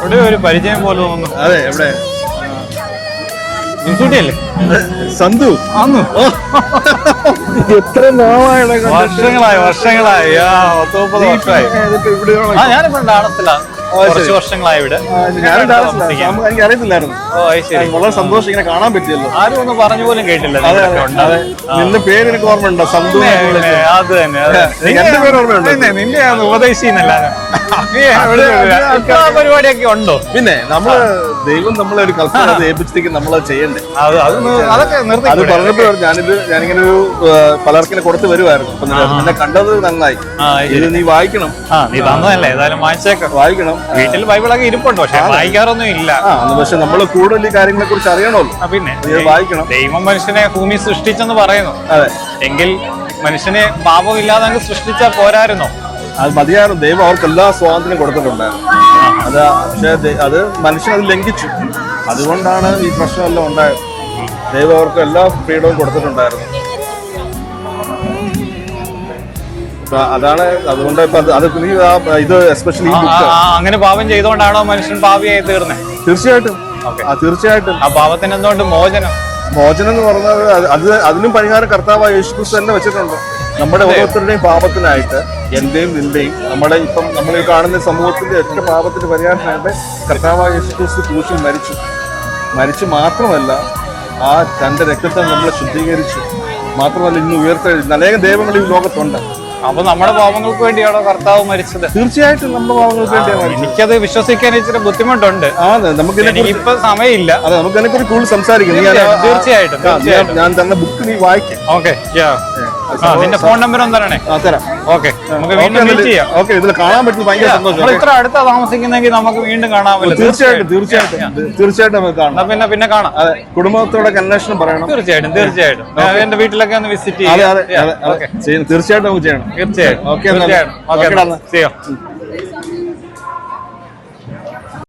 ഇവിടെ ഒരു പരിചയം പോലെ തോന്നുന്നു. അതെ, എവിടെ? അല്ലേ സന്തു ആന്നു. എത്ര നാളാണ്? വർഷങ്ങളായി 30 വർഷമായി. ഞാനിപ്പോ ഡാളസിലാണ്, കുറച്ച് വർഷങ്ങളായി ഇവിടെ. എനിക്ക് അറിയത്തില്ലായിരുന്നു. വളരെ സന്തോഷം ഇങ്ങനെ കാണാൻ പറ്റിയല്ലോ. ആരും ഒന്നും പറഞ്ഞു പോലും കേട്ടില്ല. നിന്റെ പേര് എനിക്ക് ഓർമ്മയുണ്ടോ? സന്തു. അത് തന്നെ. എന്റെ പേര് ഓർമ്മയുണ്ടോ? നിന്നെ ഉപദേശിക്കുന്നല്ലാതെ പരിപാടിയൊക്കെ ഉണ്ടോ? പിന്നെ ദൈവം നമ്മളെ ഒരു കൽപ്പന ഏൽപ്പിച്ചിട്ട് നമ്മളത് ചെയ്യണ്ടേ? അതൊക്കെ അത് പറഞ്ഞപ്പോ ഞാനിങ്ങനെ ഒരു പലർക്കിനെ കൊടുത്ത് വരുമായിരുന്നു. അപ്പൊ നിന്നെ കണ്ടത് നന്നായി. ഇത് നീ വായിക്കണം. നീ തന്നതല്ലേ, ഏതായാലും വായിക്കണം. വീട്ടിൽ ബൈബിളൊക്കെ ഇരിപ്പുണ്ട്, പക്ഷെ വായിക്കാറൊന്നും ഇല്ല. പക്ഷെ നമ്മള് കൂടുതൽ ഈ കാര്യങ്ങളെ കുറിച്ച് അറിയണമല്ലോ. പിന്നെ വായിക്കണം. ദൈവം മനുഷ്യനെ ഭൂമി സൃഷ്ടിച്ചെന്ന് പറയുന്നു. അതെ, എങ്കിൽ മനുഷ്യനെ പാപമില്ലാതെ അങ്ങ് സൃഷ്ടിച്ചാൽ പോരായിരുന്നോ? അത് മതിയായിരുന്നു. ദൈവം അവർക്ക് എല്ലാ സ്വാതന്ത്ര്യം കൊടുത്തിട്ടുണ്ടായിരുന്നു. പക്ഷെ അത് മനുഷ്യനത് ലംഘിച്ചു. അതുകൊണ്ടാണ് ഈ പ്രശ്നമെല്ലാം ഉണ്ടായത്. ദൈവം അവർക്ക് എല്ലാ ഫ്രീഡവും കൊടുത്തിട്ടുണ്ടായിരുന്നു. അതാണ് അതുകൊണ്ട് ഇത് എസ്പെഷ്യലി അങ്ങനെ പാപം ചെയ്തുകൊണ്ടാണോ മനുഷ്യൻ പാപിയായി തീർന്നത്? തീർച്ചയായിട്ടും, തീർച്ചയായിട്ടും. ആ പാപത്തിന് എന്തുകൊണ്ട് മോചനം എന്ന് പറഞ്ഞത് അതിനും പരിഹാരം കർത്താവായ യേശുക്രിസ്തു തന്നെ വെച്ചിട്ടുണ്ട്. നമ്മുടെ ഓരോരുത്തരുടെയും പാപത്തിനായിട്ട്, എന്റെയും നിന്റെയും നമ്മൾ കാണുന്ന സമൂഹത്തിന്റെ ഒക്കെ പാപത്തിന്റെ പരിഹാരത്തിനായിട്ട് കർത്താവായ യേശുക്രിസ്തു ക്രൂശിൽ മരിച്ചു മാത്രമല്ല, ആ തന്റെ രക്തത്തെ നമ്മളെ ശുദ്ധീകരിച്ചു. മാത്രമല്ല, ഇന്ന് ഉയർത്തെഴുന്നേൽപ്പിച്ചു. അനേകം ദൈവങ്ങൾ ഈ ലോകത്തുണ്ട്. അപ്പൊ നമ്മുടെ പാപങ്ങൾക്ക് വേണ്ടിയാണോ കർത്താവ് മരിച്ചത്? തീർച്ചയായിട്ടും നമ്മുടെ പാപങ്ങൾക്ക് വേണ്ടിയാണ്. എനിക്കത് വിശ്വസിക്കാൻ ഇച്ചിരി ബുദ്ധിമുട്ടുണ്ട്. ഇപ്പൊ സമയമില്ല. അതെ, നമുക്ക് അതിനെക്കുറിച്ച് കൂടുതൽ സംസാരിക്കും. തീർച്ചയായിട്ടും ഞാൻ തന്ന ബുക്ക് നീ വായിക്കും. ഓക്കെ, നിന്റെ ഫോൺ നമ്പർ ഒന്ന് തരണേ. തരാം. ഓക്കെ, നമുക്ക് വീണ്ടും മീറ്റ് ചെയ്യാം. ഓക്കെ, ഇതിൽ കാണാൻ പറ്റും. ഭയങ്കര സന്തോഷം. ഇത്ര അടുത്താ താമസിക്കുന്നെങ്കിൽ നമുക്ക് വീണ്ടും കാണാമല്ലോ. തീർച്ചയായിട്ടും നമുക്ക് കാണാം. പിന്നെ കാണാം. അതെ, കുടുംബത്തോടെ അന്വേഷണം പറയണം. തീർച്ചയായിട്ടും എന്റെ വീട്ടിലൊക്കെ ഒന്ന് വിസിറ്റ് ചെയ്യാം. തീർച്ചയായിട്ടും നമുക്ക് ചെയ്യണം. തീർച്ചയായിട്ടും. ഓക്കെ, ചെയ്യാം.